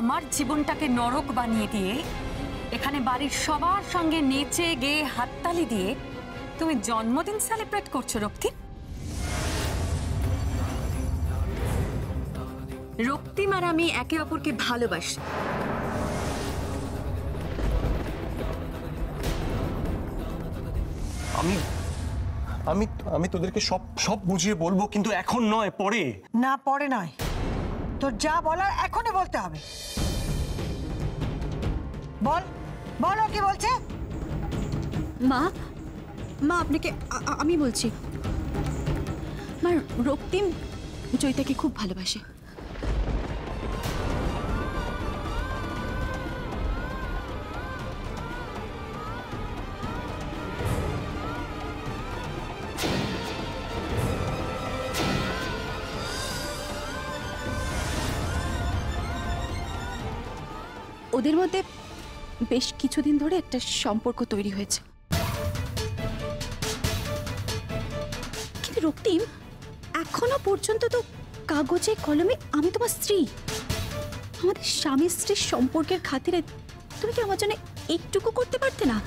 আমার জীবনটাকে নরক বানিয়ে দিয়ে এখানে বাড়ির সবার সঙ্গে নেচে গেয়ে হাততালি দিয়ে তুমি জন্মদিন সেলিব্রেট করছো রক্তিম? রক্তিম আর আমি একে অপরকে ভালোবাসি। আমি আমি আমি তোদেরকে সব সব বুঝিয়ে বলবো, কিন্তু এখন নয়, পরে। না, পরে নয়, তোর যা বলার এখনই বলতে হবে। বল বল, ও কি বলছে? মা, মা আপনাকে আমি বলছি, মা রক্তিম জয়িতাকে খুব ভালোবাসে। ওদের মধ্যে বেশ কিছুদিন ধরে একটা সম্পর্ক তৈরি হয়েছে, কিন্তু রক্তিম এখনো পর্যন্ত তো কাগজে কলমে আমি তোমার স্ত্রী, আমাদের স্বামী স্ত্রীর সম্পর্কের খাতিরে তুমি কি আমার জন্য এইটুকু করতে পারতে না,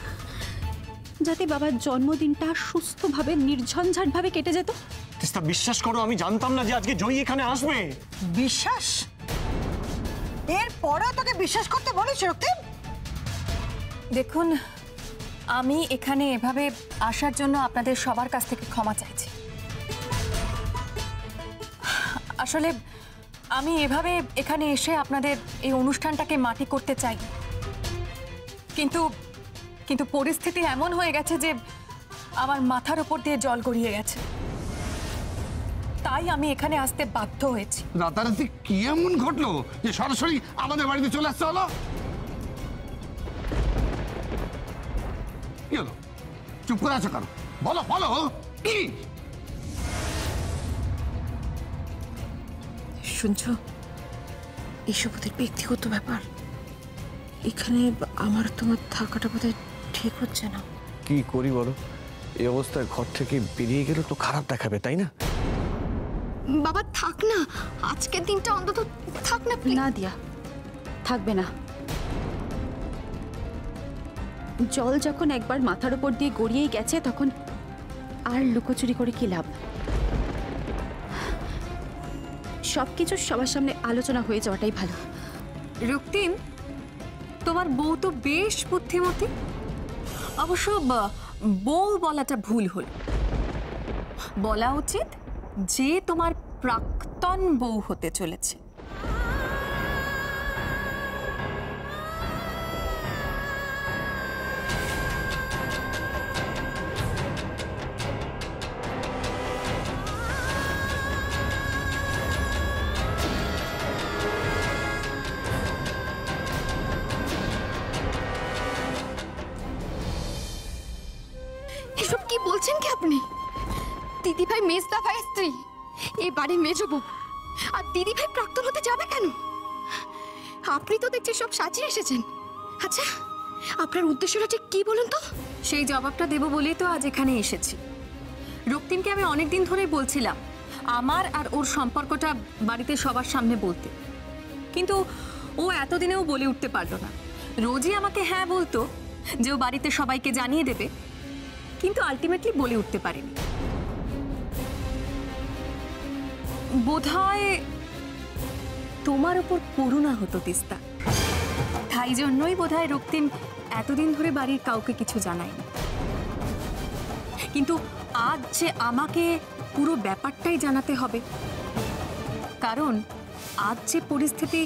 যাতে বাবার জন্মদিনটা সুস্থভাবে নির্ঝঞ্ঝাট ভাবে কেটে যেত? তিস্তা, বিশ্বাস করো, আমি জানতাম না যে আজকে জয়ী এখানে আসবে। বিশ্বাস? এরপরেও তোকে বিশ্বাস করতে বলিস রক্তিম? দেখুন, আমি এখানে এভাবে আসার জন্য আপনাদের সবার কাছ থেকে ক্ষমা চাইছি। আসলে আমি এভাবে এখানে এসে আপনাদের এই অনুষ্ঠানটাকে মাটি করতে চাই, কিন্তু কিন্তু পরিস্থিতি এমন হয়ে গেছে যে আমার মাথার উপর দিয়ে জল গড়িয়ে গেছে, তাই আমি এখানে আসতে বাধ্য হয়েছি। রাতারাতি কি এমন ঘটলো যে সরাসরি আমাদের বাড়িতে চলে আসতে হলো? কি হলো? চুপ করে আছো কেন? বলো বলো, কি? শুনছো, এসব ওদের ব্যক্তিগত ব্যাপার, এখানে আমার তোমার থাকাটা বোধহয় ঠিক হচ্ছে না। কি করি বলো? এই অবস্থায় ঘর থেকে বেরিয়ে গেলে তো খারাপ দেখাবে, তাই না? বাবা থাক না, আজকের দিনটা অন্তত থাক না। না দিয়া, থাকবে না। জল যখন একবার মাথার উপর দিয়ে গড়িয়েই গেছে, তখন আর লুকোচুরি করে কি লাভ? সবকিছু সবার সামনে আলোচনা হয়ে যাওয়াটাই ভালো। রক্তিম, তোমার বউ তো বেশ বুদ্ধিমতী। অবশ্য বউ বলাটা ভুল হল, বলা উচিত যে তোমার প্রাক্তন বউ হতে চলেছে। এসব কি বলছেন কি আপনি? দিদি ভাই মেজদা ভাই স্ত্রী, এই বাড়ির মেজ বউ, আর দিদি ভাই প্রাক্তন হতে যাবে কেন? আপনি তো দেখছি সব সাজিয়ে এসেছেন। আচ্ছা, আপনার উদ্দেশ্যটা ঠিক কি বলুন তো? সেই জবাবটা দেব বলেই তো আজ এখানে এসেছি। রক্তিমকে আমি অনেকদিন ধরেই বলছিলাম আমার আর ওর সম্পর্কটা বাড়িতে সবার সামনে বলতে, কিন্তু ও এতদিনেও বলে উঠতে পারলো না। রোজই আমাকে হ্যাঁ বলতো যে ও বাড়িতে সবাইকে জানিয়ে দেবে, কিন্তু আলটিমেটলি বলে উঠতে পারেনি। বোধহয় তোমার উপর করুণা হতো তিস্তা, তাই জন্যই বোধহয় রক্তিম এতদিন ধরে বাড়ির কাউকে কিছু জানায়নি। কিন্তু আজ যে আমাকে পুরো ব্যাপারটাই জানাতে হবে, কারণ আজ যে পরিস্থিতি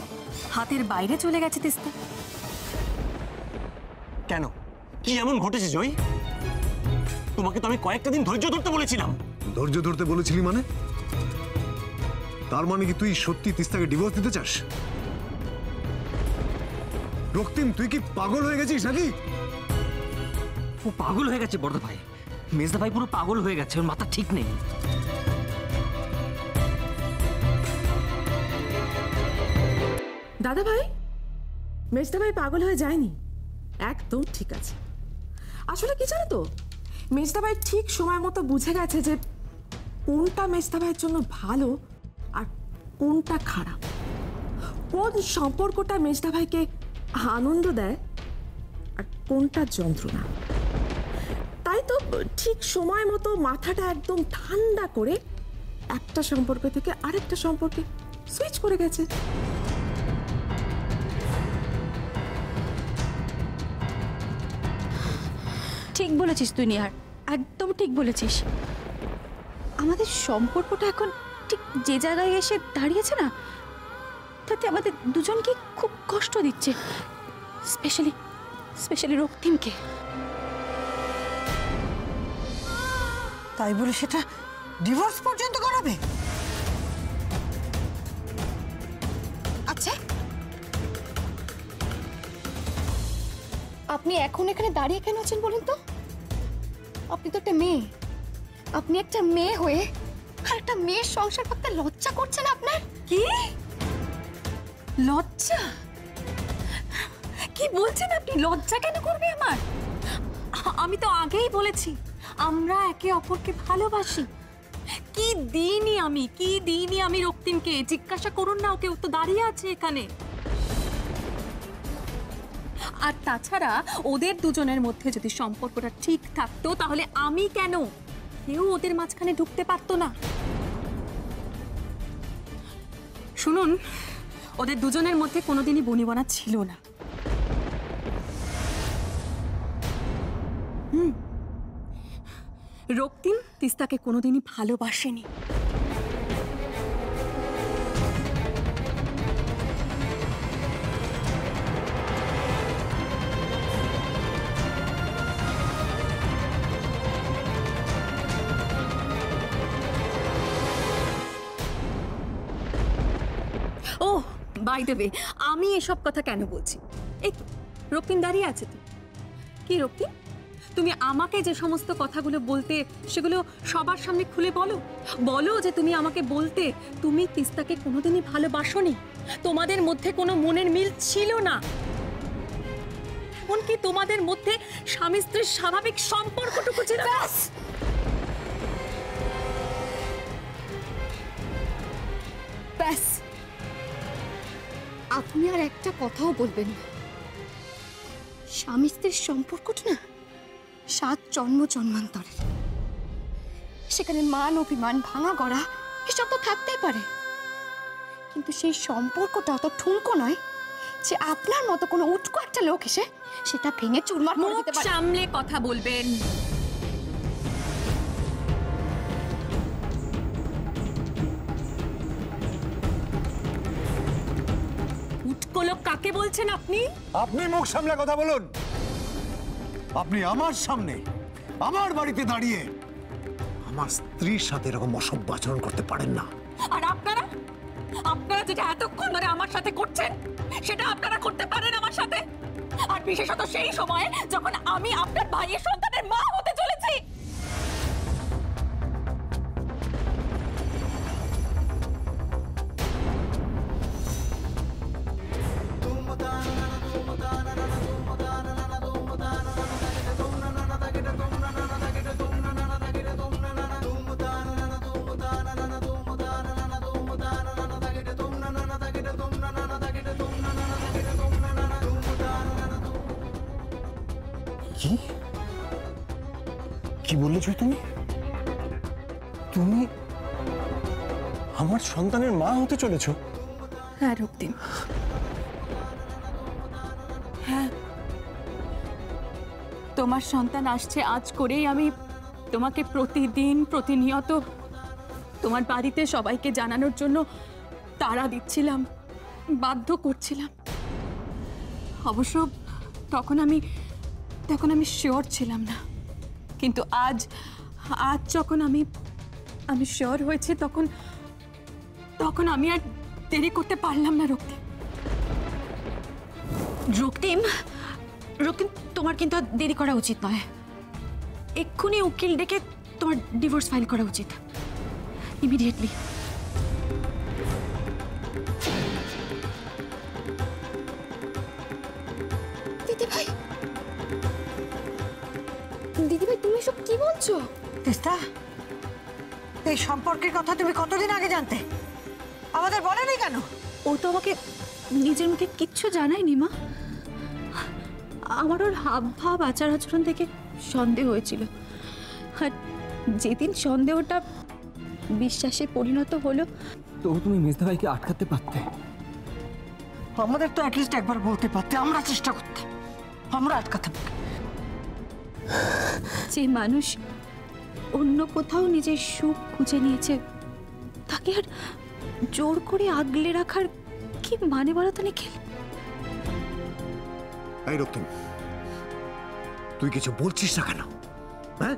হাতের বাইরে চলে গেছে তিস্তা। কেন? কি এমন ঘটেছে জয়ী? তোমাকে তো আমি কয়েকটা দিন ধৈর্য ধরতে বলেছিলাম। ধৈর্য ধরতে বলেছিলি মানে? তার মানে কি তুই সত্যি তিস্তাকে ডিভোর্স দিতে চাস? রক্তিম, তুই কি পাগল হয়ে গেছিস নাকি? ও পাগল হয়ে গেছে বড়দা ভাই, মেজদা ভাই পুরো পাগল হয়ে গেছে, ওর মাথা ঠিক নেই। দাদা ভাই, মেজদা ভাই পাগল হয়ে যায়নি, একদম ঠিক আছে। আসলে কি জানো তো, মেজদা ভাই ঠিক সময় মতো বুঝে গেছে যে কোনটা মেজদা ভাইয়ের জন্য ভালো আর কোনটা খারাপ। কোন সম্পর্কটা মেজদা ভাইকে আনন্দ দেয় আর কোনটা যন্ত্রণা। তাই তো ঠিক সময় মতো মাথাটা একদম ঠান্ডা করে একটা সম্পর্ক থেকে আরেকটা সম্পর্কে সুইচ করে গেছে। ঠিক বলেছিস তুই নিহার, একদম ঠিক বলেছিস। আমাদের সম্পর্কটা এখন ঠিক যে জায়গায় এসে দাঁড়িয়েছে না, তাতে আমাদের দুজনকে খুব কষ্ট দিচ্ছে, স্পেশালি রক্তিমকে। তাই বলে সেটা ডিভোর্স পর্যন্ত করাবে? আচ্ছা, আপনি এখন এখানে দাঁড়িয়ে কেন আছেন বলুন তো? আপনি তো একটা মেয়ে, আপনি একটা মেয়ে হয়ে আর একটা মেয়ের সংসার করতে লজ্জা করছেন আপনার? কি লজ্জা? কি বলছেন আপনি? লজ্জা কেন করবে আমার? আমি তো আগেই বলেছি আমরা একে অপরকে ভালোবাসি। কি দিইনি আমি রক্তিমকে? জিজ্ঞাসা করুন না ওকে, ও তো দাঁড়িয়ে আছে এখানে। আর তাছাড়া ওদের দুজনের মধ্যে যদি সম্পর্কটা ঠিক থাকতো তাহলে আমি কেন, কেউ ওদের মাঝখানে ঢুকতে পারতো না। শুনুন, ওদের দুজনের মধ্যে কোনোদিনই বনিবনা ছিল না। রক্তিম তিস্তাকে কোনোদিনই ভালোবাসেনি। ও বাই দ্য ওয়ে, আমি এসব কথা কেন বলছি? এই তো রক্তিম দাঁড়িয়ে আছে। তো কি রক্তিম, তুমি আমাকে যে সমস্ত কথাগুলো বলতে সেগুলো সবার সামনে খুলে বলো যে তুমি আমাকে বলতে তুমি তিস্তাকে কোনোদিনই ভালোবাসোনি, তোমাদের মধ্যে কোনো মনের মিল ছিল না, এমনকি তোমাদের মধ্যে স্বামী স্ত্রীর স্বাভাবিক সম্পর্কটুকু ছিল। ব্যাস, আপনি আর একটা কথাও বলবেন না। স্বামী স্ত্রীর সম্পর্কটা না 7 জন্মান্তরের। সেখানে মান অভিমান ভাঙা গড়া এসব তো থাকতেই পারে, কিন্তু সেই সম্পর্কটা অত ঠুনকো নয় যে আপনার মতো কোনো উটকো একটা লোক এসে সেটা ভেঙে চুরমার করে দিতে পারে। সামলে কথা বলবেন। উটকো লোক কাকে বলছেন আপনি? আপনি মুখ সামলে কথা বলুন। আপনি আমার সামনে আমার বাড়িতে দাঁড়িয়ে আমার স্ত্রীর সাথে এরকম অসভ্য আচরণ করতে পারেন না। আর আপনারা যেটা এতক্ষণ ধরে আমার সাথে করছেন সেটা আপনারা করতে পারেন আমার সাথে? আর বিশেষত সেই সময়ে যখন আমি আপনার ভাইয়ের সন্তানের মা হতে চলেছি। কি কি বললে তুমি? তুমি আমার সন্তানের মা হতে চলেছো? হ্যাঁ রক্তিম, হ্যাঁ, তোমার সন্তান আসছে আজ করেই আমি তোমাকে প্রতিনিয়ত তোমার বাড়িতে সবাইকে জানানোর জন্য তাড়া দিচ্ছিলাম, বাধ্য করছিলাম। অবশ্য তখন আমি শিওর ছিলাম না, কিন্তু আজ যখন আমি শিওর হয়েছি তখন আমি আর দেরি করতে পারলাম না। রক্তিম, তোমার কিন্তু আর দেরি করা উচিত নয়। এক্ষুনি উকিল ডেকে তোমার ডিভোর্স ফাইল করা উচিত, ইমিডিয়েটলি। দিদিভাই তুমি সব কি বলছো? তিস্তা, এই সম্পর্কের কথা তুমি কতদিন আগে জানতে? আমাদের বলেনি কেন? ও তো আমাকে নিজের মুখে কিচ্ছু জানায়নি মা। আমার ওর হাব ভাব আচার আচরণ থেকে সন্দেহ হয়েছিল, আর যেদিন সন্দেহটা বিশ্বাসে পরিণত হলো। তো তুমি মেজদা ভাইকে আটকাতে পারতে, আমাদের তো অ্যাটলিস্ট একবার বলতে পারতে, আমরা চেষ্টা করতাম, আমরা আটকাতে পারতাম। যে মানুষ অন্য কোথাও নিজের সুখ খুঁজে নিয়েছে, তাকে আর জোর করে আগলে রাখার কি মানে বলো তো নিখিল? এই রক্তিম, তুই কিছু বলছিস না কেন? হ্যাঁ,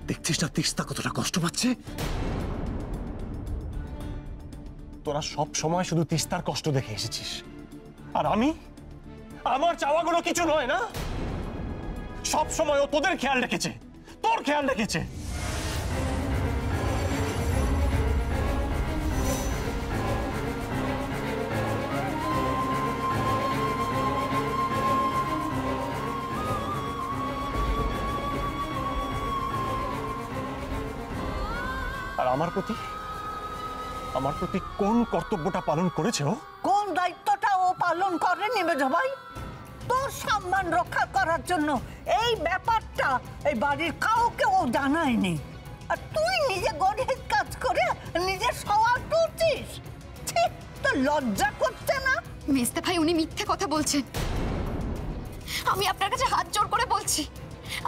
দেখছিস না তিস্তা কতটা কষ্ট পাচ্ছে? তোরা সব সময় শুধু তিস্তার কষ্ট দেখে এসেছিস, আর আমি, আমার চাওয়াগুলো কিছু নয় না। সব সময় ও তোদের খেয়াল রেখেছে, তোর খেয়াল রেখেছে। আর আমার প্রতি কোন কর্তব্যটা পালন করেছে ও? কোন দায়িত্বটা ও পালন করেনি মেজো ভাই? তোর সম্মান রক্ষা করার জন্য এই ব্যাপারটা এই বাড়ির কাউকে ও জানায়নি, আর তুই নিজে গরিব কাজ করে নিজের সওয়াল তুলছিস। ঠিক, তো লজ্জা করছে না? মেজদা ভাই, উনি মিথ্যে কথা বলছেন। আমি আপনার কাছে হাত জোড় করে বলছি,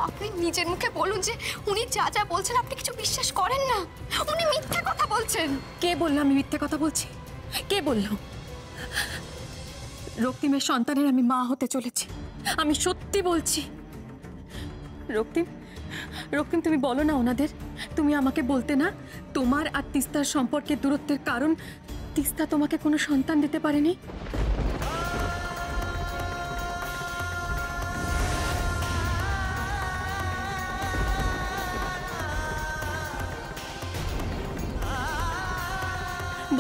আপনি নিজের মুখে বলুন যে উনি যা যা বলছেন আপনি কিছু বিশ্বাস করেন না। উনি মিথ্যে কথা বলছেন। কে বললো আমি মিথ্যে কথা বলছি? কে বললো? রক্তিমের সন্তানের আমি মা হতে চলেছি, আমি সত্যি বলছি। রক্তিম তুমি বলো না ওনাদের, তুমি আমাকে বলতে না তোমার আর তিস্তার সম্পর্কের দূরত্বের কারণ তিস্তা তোমাকে কোনো সন্তান দিতে পারেনি?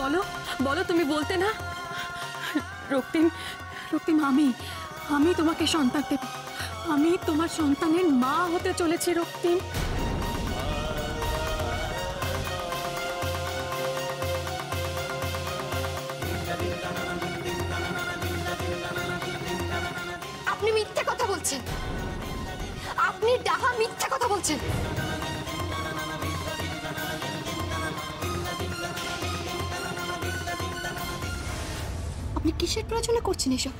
বলো বলো, তুমি বলতে না? রক্তিম, আমি তোমাকে সন্তান দেব, আমি তোমার সন্তানের মা হতে চলেছি। রক্তিম, আপনি মিথ্যে কথা বলছেন, আপনি ডাহা মিথ্যে কথা বলছেন। আপনি কিসের প্রয়োজনে করছেন এসব?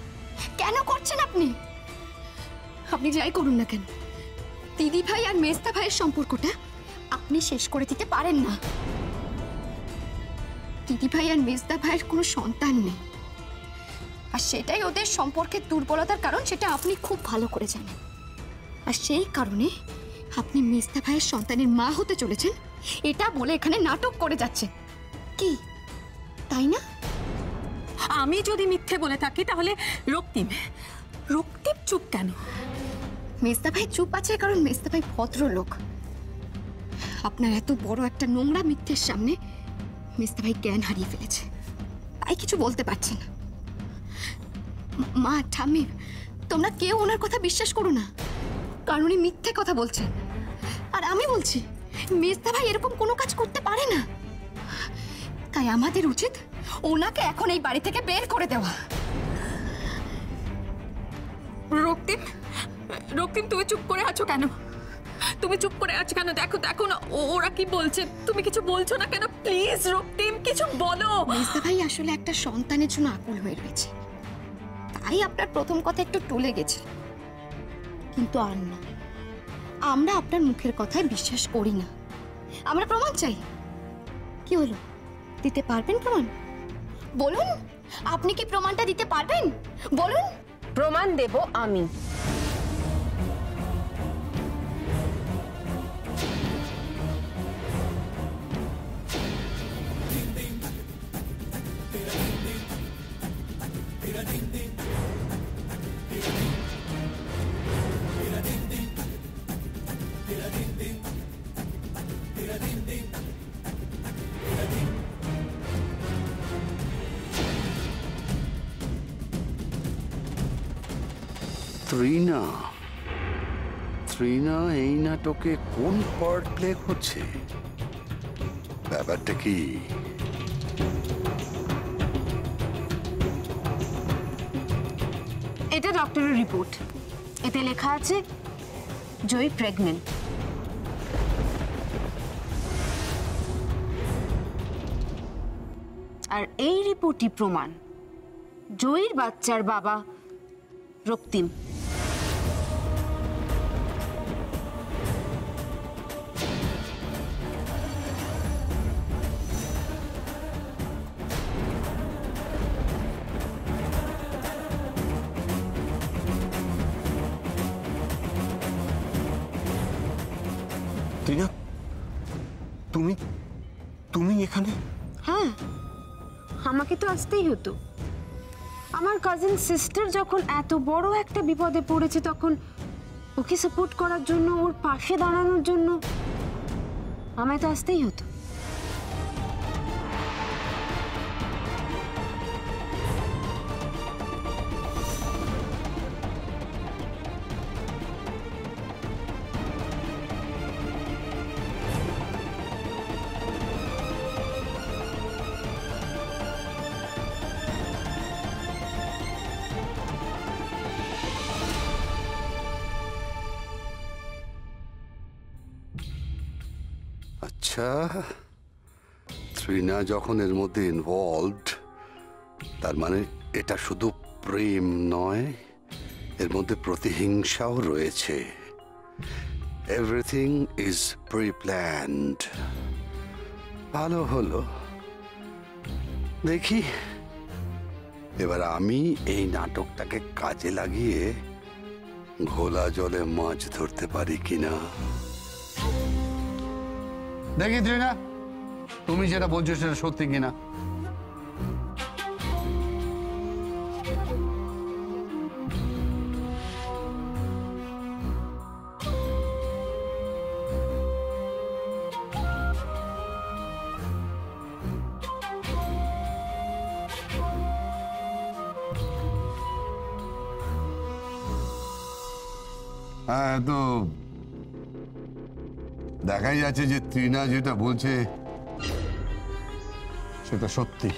কেন করছেন আপনি? আপনি যাই করুন না কেন, দিদি ভাই আর মেজদা ভাইয়ের সম্পর্কটা আপনি শেষ করে দিতে পারেন না। দিদি ভাই আর মেজদা ভাইয়ের কোনো সন্তান নেই, আর সেটাই ওদের সম্পর্কের দুর্বলতার কারণ, সেটা আপনি খুব ভালো করে জানেন। আর সেই কারণে আপনি মেজদা ভাইয়ের সন্তানের মা হতে চলেছেন এটা বলে এখানে নাটক করে যাচ্ছেন, কি তাই না? আমি যদি মিথ্যে বলে থাকি তাহলে রক্তিম চুপ কেন? মেজদা ভাই চুপ আছে কারণ মেজদা ভাই ভদ্রলোক। আপনার এত বড় একটা নোংরা মিথ্যের সামনে মেজদা ভাই জ্ঞান হারিয়ে ফেলেছে, তাই কিছু বলতে পারছে না। মা, ঠাম্মি, তোমরা কেউ ওনার কথা বিশ্বাস করো না, কারণ উনি মিথ্যে কথা বলছেন। আর আমি বলছি মেজদা ভাই এরকম কোনো কাজ করতে পারে না, তাই আমাদের উচিত ওনাকে এখন এই বাড়ি থেকে বের করে দেওয়া। রক্তিম তুমি চুপ করে আছো কেন? দেখো না ওরা কি বলছে, তুমি কিছু বলছো না কেন? প্লিজ রক্তিম, কিছু বলো। মেজদা ভাই আসলে একটা সন্তানের জন্য আকুল হয়ে রয়েছে, তাই আপনার প্রথম কথা একটু টলে গেছে, কিন্তু আর না, আমরা আপনার মুখের কথায় বিশ্বাস করি না, আমরা প্রমাণ চাই। কি হলো, দিতে পারবেন প্রমাণ? বলুন, আপনি কি প্রমাণটা দিতে পারবেন? বলুন। প্রমাণ দেব আমি। ত্রিনা এই নাটকে কোন পার্ট প্লে করছে? ব্যাপারটা কি? ডক্টরের রিপোর্ট। এতে লেখা আছে জয়ী প্রেগনেন্ট। আর এই রিপোর্টই প্রমাণ জয়ীর বাচ্চার বাবা রক্তিম। টিনা, তুমি এখানে? হ্যাঁ, আমাকে তো আসতেই হতো। আমার কাজিন সিস্টার যখন এত বড় একটা বিপদে পড়েছে তখন ওকে সাপোর্ট করার জন্য, ওর পাশে দাঁড়ানোর জন্য আমায় তো আসতেই হতো। আচ্ছা, ত্রিনা যখন এর মধ্যে ইনভলভড, তার মানে এটা শুধু প্রেম নয়, এর মধ্যে প্রতিহিংসাও রয়েছে। Everything is pre-planned. ভালো হলো, দেখি এবার আমি এই নাটকটাকে কাজে লাগিয়ে ঘোলা জলে মাছ ধরতে পারি কিনা। দেখি ত্রিনা, তুমি যেটা বলছো সেটা সত্যি কিনা। হ্যাঁ, তো দেখাই যাচ্ছে যে ত্রিনা যেটা বলছে সেটা সত্যি।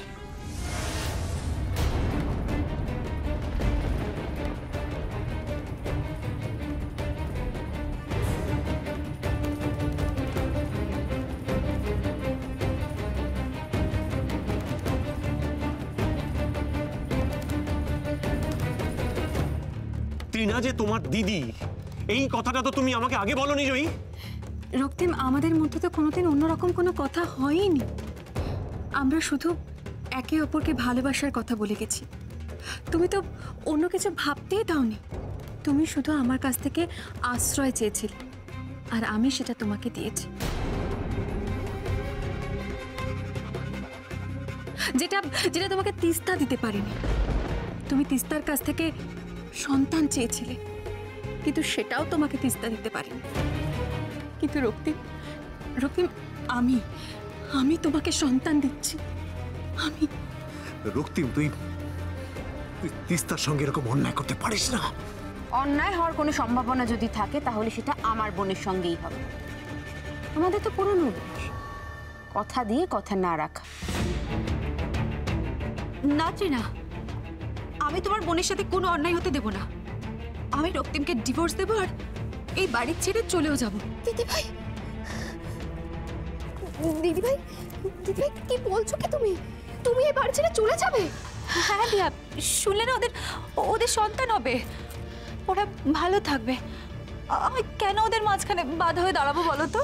টিনা যে তোমার দিদি, এই কথাটা তো তুমি আমাকে আগে বলনি জয়ী। রক্তিম, আমাদের মধ্যে তো কোনোদিন অন্যরকম কোনো কথা হয়নি। আমরা শুধু একে অপরকে ভালোবাসার কথা বলে গেছি। তুমি তো অন্য কিছু ভাবতেই দাওনি। তুমি শুধু আমার কাছ থেকে আশ্রয় চেয়েছিলে, আর আমি সেটা তোমাকে দিয়েছি। যেটা যেটা তোমাকে তিস্তা দিতে পারিনি। তুমি তিস্তার কাছ থেকে সন্তান চেয়েছিলে, কিন্তু সেটাও তোমাকে তিস্তা দিতে পারিনি। কিন্তু রক্তিম, আমি তোমাকে সন্তান দিচ্ছি। আমি রক্তিম, তুই তিস্তার সঙ্গে এরকম অন্যায় করতে পারিস না। অন্যায় হওয়ার কোনো সম্ভাবনা যদি থাকে তাহলে সেটা আমার বোনের সঙ্গেই হবে। আমাদের তো পুরনো অভ্যাস, কথা দিয়ে কথা না রাখা। না ত্রিনা, আমি তোমার বোনের সাথে কোনো অন্যায় হতে দেব না। আমি রক্তিমকে ডিভোর্স দেবো আর এই বাড়ি ছেড়ে চলেও যাব। দিদিভাই, দিদিভাই, দিদিভাই, কি বলছো কি তুমি? তুমি এই বাড়ি ছেড়ে চলে যাবে? হ্যাঁ দিয়া, শুনলে না, ওদের সন্তান হবে, ওরা ভালো থাকবে। আমি কেন ওদের মাঝখানে বাধা হয়ে দাঁড়াবো বলো তো?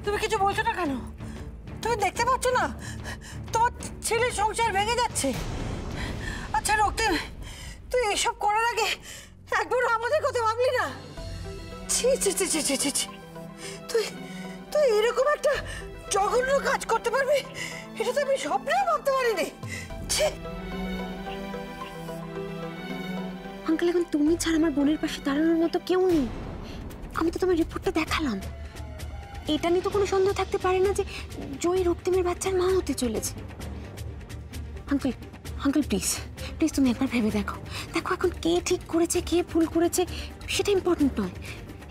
তুমি কিছু বলছো না কেন? তুমি দেখতে পাচ্ছ না তোমার ছেলের সংসার ভেঙে যাচ্ছে? আচ্ছা রক্তিম, তুই এসব করার আগে একবার আমাদের কথা ভাবলি না? ছি ছি ছি ছি ছি ছি, তুই এরকম একটা জঘন্য কাজ করতে পারবি এটা তো আমি স্বপ্নেও ভাবতে পারিনি। ছি। আঙ্কেল, এখন তুমি ছাড়া আমার বোনের পাশে দাঁড়ানোর মতো কেউ নেই। আমি তো তোমার রিপোর্টটা দেখালাম। এটা নিয়ে তো কোনো সন্দেহ থাকতে পারে না যে জয়ী রক্তিমের বাচ্চার মা হতে চলেছে। আঙ্কেল, আঙ্কেল প্লিজ প্লিজ তুমি একবার ভেবে দেখো। দেখো এখন কে ঠিক করেছে কে ভুল করেছে সেটা ইম্পর্টেন্ট নয়।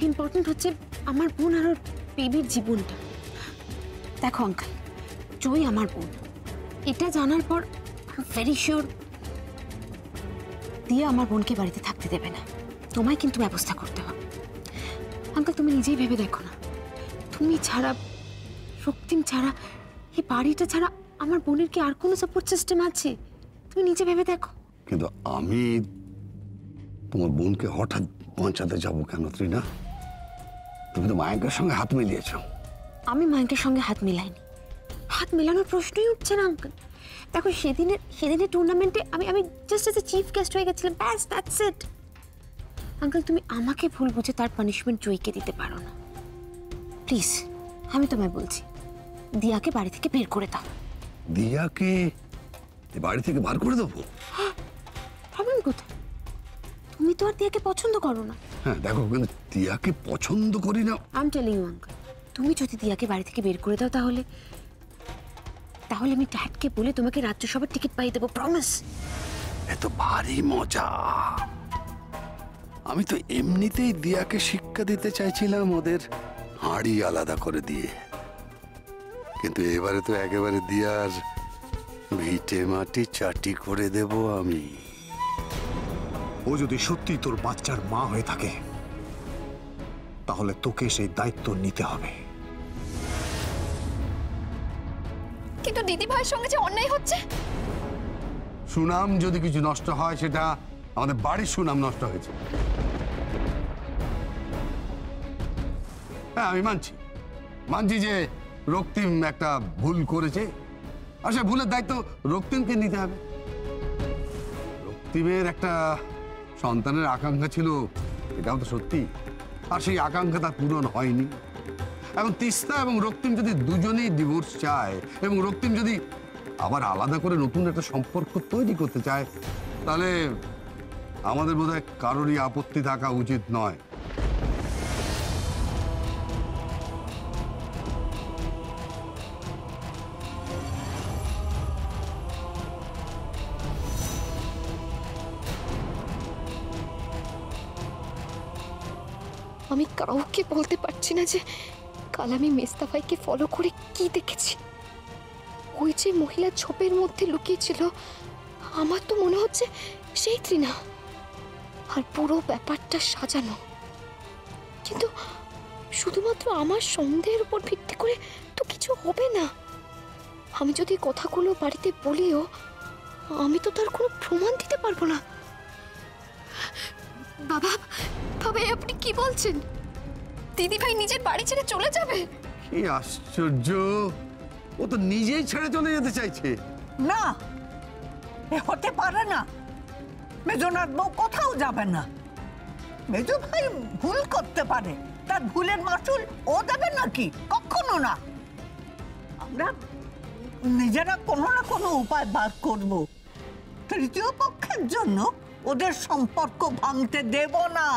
ইম্পর্টেন্ট হচ্ছে আমার বোন আর ওর বেবির জীবনটা। দেখো আঙ্কেল, জয়ী আমার বোন, এটা জানার পর ভেরি শিওর দিয়ে আমার বোনকে বাড়িতে থাকতে দেবে না, তোমায় কিন্তু ব্যবস্থা করতে হবে। আঙ্কেল তুমি নিজেই ভেবে দেখো না, তুমি ছাড়া, রক্তিম ছাড়া, এই বাড়িটা ছাড়া আমার বোনের কি আর কোনো সাপোর্ট সিস্টেম আছে? তুমি নিজে ভেবে দেখো। কিন্তু আমি তোমার বোনকে হঠাৎ বাঁচাতে যাবো কেন ত্রিনা? তুমি তো মায়াঙ্কের সঙ্গে হাত মিলিয়েছ। আমি মায়াঙ্কের সঙ্গে হাত মিলাইনি, হাত মেলানোর প্রশ্নই উঠছে না আঙ্কেল। দেখো সেদিনের টুর্নামেন্টে আমি just as a chief guest হয়ে গেছিলাম, ব্যাস দ্যাটস ইট। আঙ্কেল তুমি আমাকে ভুল বুঝে তার পানিশমেন্ট জয়ীকে দিতে পারো না। প্লিজ আমি তোমায় বলছি, দিয়াকে বাড়ি থেকে বের করে দাও। দিয়াকে বাড়ি থেকে বার করে দেবো? প্রবলেম কোথায়? তুমি তো আর দিয়াকে পছন্দ করো না। হ্যাঁ দেখো, কিন্তু দিয়াকে পছন্দ করি না। I am telling you uncle, তুমি যদি দিয়াকে বাড়ি থেকে বের করে দাও তাহলে আমি ড্যাডকে বলে তোমাকে রাজ্যসভার টিকিট পাইয়ে দেবো, প্রমিস। এত ভারী মজা। আমি তো এমনিতেই দিয়াকে শিক্ষা দিতে চাইছিলাম ওদের হাঁড়ি আলাদা করে দিয়ে, কিন্তু এবারে তো একেবারে দিয়ার ভিটে মাটি চাটি করে দেব আমি। ও যদি সত্যি তোর বাচ্চার মা হয়ে থাকে তাহলে তোকে সেই দায়িত্ব নিতে হবে। কিন্তু দিদি ভাইয়ের সঙ্গে যে অন্যায় হচ্ছে। সুনাম যদি কিছু নষ্ট হয়, সেটা আমাদের বাড়ির সুনাম নষ্ট হয়েছে। হ্যাঁ আমি মানছি যে রক্তিম একটা ভুল করেছে, আর সে ভুলের দায়িত্ব রক্তিমকে নিতে হবে। রক্তিমের একটা সন্তানের আকাঙ্ক্ষা ছিল, এটাও তো সত্যি, আর সেই আকাঙ্ক্ষা তার পূরণ হয়নি। এখন তিস্তা এবং রক্তিম যদি দুজনেই ডিভোর্স চায় এবং রক্তিম যদি আবার আলাদা করে নতুন একটা সম্পর্ক তৈরি করতে চায়, তাহলে আমাদের বোধহয় কারোরই আপত্তি থাকা উচিত নয়। আমি কাউকে বলতে পারছি না যে কাল আমি মেস্তা ভাইকে ফলো করে কি দেখেছি। ওই যে মহিলা ছোপের মধ্যে লুকিয়েছিল, আমার তো মনে হচ্ছে সেই ত্রিনা, আর পুরো ব্যাপারটা সাজানো। কিন্তু শুধুমাত্র আমার সন্দেহের উপর ভিত্তি করে তো কিছু হবে না। আমি যদি কথাগুলো বাড়িতে বলিও, আমি তো তার কোনো প্রমাণ দিতে পারবো না। বাবা আপনি কি বলছেন? দিদি ভাই নিজের বাড়ি ছেড়ে চলে যাবে? কি আশ্চর্য, ও তো নিজেই ছেড়ে চলে যেতে চাইছে। না, এ হতে পারে না। মেজনাথ বউ কোথাও যাবে না। মেজো ভাই ভুল করতে পারে, তার ভুলের মাসুল ও দেবে নাকি? কখনো না। আমরা নিজেরা কোনো না কোনো উপায় বার করব। তৃতীয় পক্ষের জন্য ওদের সম্পর্ক ভাঙতে দেব না।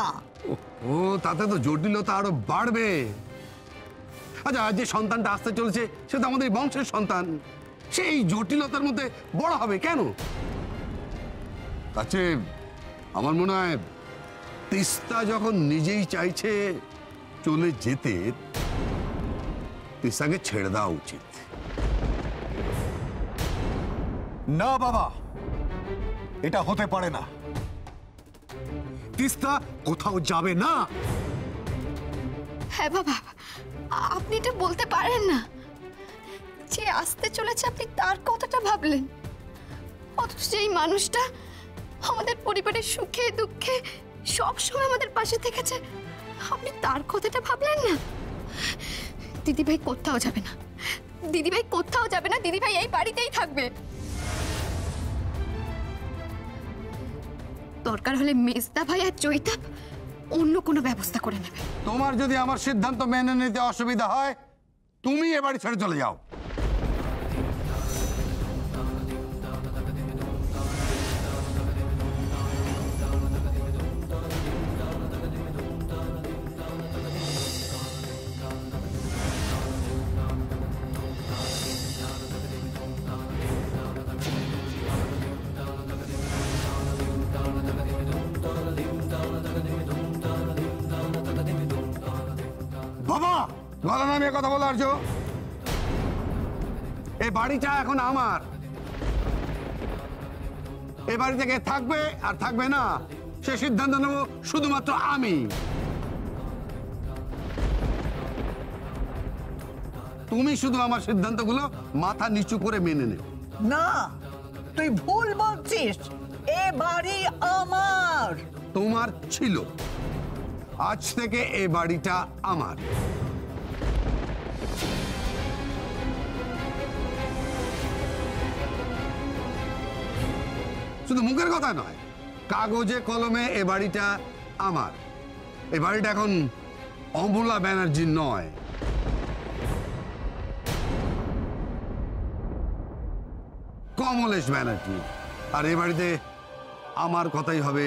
ও তাতে তো জটিলতা আরো বাড়বে। আচ্ছা, যে সন্তানটা আসতে চলেছে সে তো আমাদের বংশের সন্তান, সেই জটিলতার মধ্যে বড় হবে কেন? তাছে আমার মনে হয় তিস্তা যখন নিজেই চাইছে চলে যেতে, তিস্তাকে ছেড়ে দেওয়া উচিত। না বাবা, এটা হতে পারে না। তিস্তা কোথাও যাবে না। হ্যাঁ বাবা, আপনি এটা বলতে পারেন না। যে আসতে চলেছে আপনি তার কথাটা ভাবলেন, অথচ সেই মানুষটা আমাদের পরিবারের সুখে দুঃখে সবসময় আমাদের পাশে থেকেছে, আপনি তার কথাটা ভাবলেন না। দিদিভাই কোথাও যাবে না, দিদিভাই কোথাও যাবে না, দিদিভাই এই বাড়িতেই থাকবে। দরকার হলে মেজদা ভাই আর জয়িতাপ অন্য কোনো ব্যবস্থা করে নেবে। তোমার যদি আমার সিদ্ধান্ত মেনে নিতে অসুবিধা হয়, তুমি এ বাড়ি ছেড়ে চলে যাও। বাবা, গলা নামিয়ে কথা বলো আর্য। এই বাড়িটা এখন আমার। এ বাড়ি থেকে থাকবে আর থাকবে না সে সিদ্ধান্ত নেব শুধুমাত্র আমি। তুমি শুধু আমার সিদ্ধান্তগুলো মাথা নিচু করে মেনে নেবে। না, তুই ভুল বলছিস। এ বাড়ি আমার। তোমার ছিল, আজ থেকে এ বাড়িটা আমার। শুধু মুখের কথা নয়, কাগজে কলমে এ বাড়িটা আমার। এই বাড়িটা এখন অমলা ব্যানার্জি নয়, কমলেশ ব্যানার্জি। আর এ বাড়িতে আমার কথাই হবে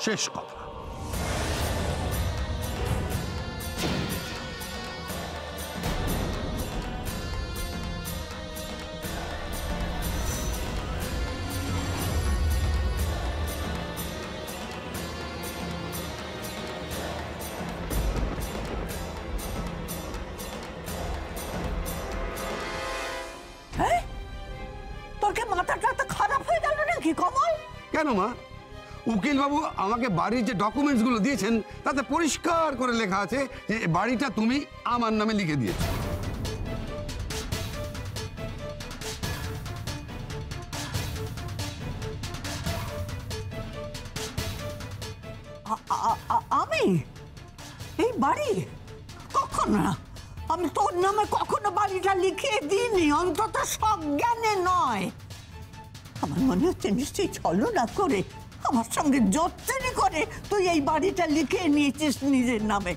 শেষ কথা। হ্যাঁ, তোর কি মাথাটা তো খারাপ হয়ে গেল নাকি কমল? কেন মা? উকিল বাবু আমাকে বাড়ির যে ডকুমেন্টস গুলো দিয়েছেন তাতে পরিষ্কার করে লেখা আছে যে বাড়িটা তুমি আমার নামে লিখে দিয়েছো। আমি এই বাড়ি কখনো না, আমি তোর নামে কখনো বাড়িটা লিখিয়ে দিইনি, অন্তত সজ্ঞানে নয়। আমার মনে হচ্ছে নিশ্চয়ই ছলনা করে আমার সঙ্গে জোচ্চুরি করে তুই এই বাড়িটা লিখিয়ে নিয়েছিস নিজের নামে।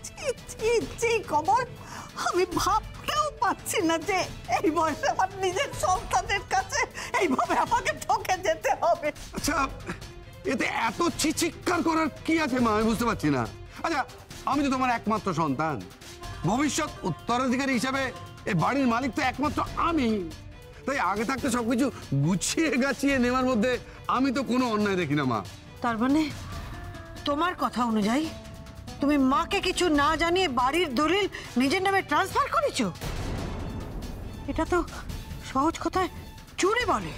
ছি ছি ছি কমল, আমি ভাবতেও পারছি না যে এই বয়সে আমার নিজের সন্তানের কাছে এইভাবে আমাকে ঠকে যেতে হবে। আচ্ছা, এতে এত চিৎকার করার কি আছে মা? আমি বুঝতে পারছি না। আচ্ছা, আমি তো তোমার একমাত্র সন্তান, ভবিষ্যৎ উত্তরাধিকারী হিসাবে এই বাড়ির মালিক তো একমাত্র আমি। তাই আগে থাকতে সবকিছু গুছিয়ে গাছিয়ে নেওয়ার মধ্যে আমি তো কোনো অন্যায় দেখি না মা। তার মানে তোমার কথা অনুযায়ী তুমি মাকে কিছু না জানিয়ে বাড়ির দলিল নিজের নামে ট্রান্সফার করেছো? এটা তো সহজ কথায় চুরি বলে।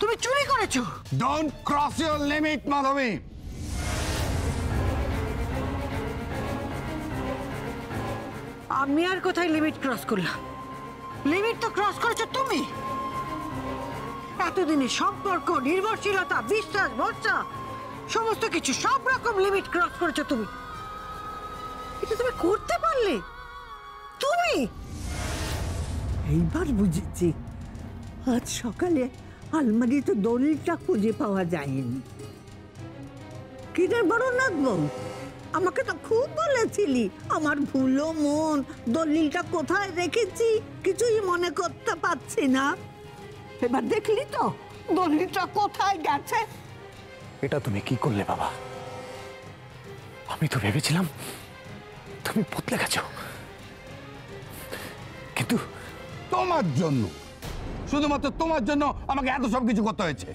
তুমি চুরি করেছো। ডোন্ট ক্রস ইওর লিমিট মাধবী। আমি আর কোথায় লিমিট ক্রস করলাম? লিমিট তো ক্রস করেছো তুমি। এতদিনের সম্পর্ক, নির্ভরশীলতা, বিশ্বাস, ভরসা, সমস্ত কিছু, সব রকম লিমিট ক্রস করেছো তুমি। এটা তুমি করতে পারলে? তুমি? এইবার বুঝেছি। আজ সকালে আলমারিতে দলিলটা খুঁজে পাওয়া যায়নি। কি রে বড়নাথ বউ, আমাকে তো খুব বলেছিলি আমার ভুলো মন, দলিলটা কোথায় রেখেছি কিছুই মনে করতে পারছি না। এবার দেখলি তো দলিলটা কোথায় গেছে। এটা তুমি কি করলে বাবা? আমি তো ভেবেছিলাম তুমি বদলে গেছো, কিন্তু তোমার জন্য, শুধুমাত্র তোমার জন্য আমাকে এত সব কিছু করতে হয়েছে।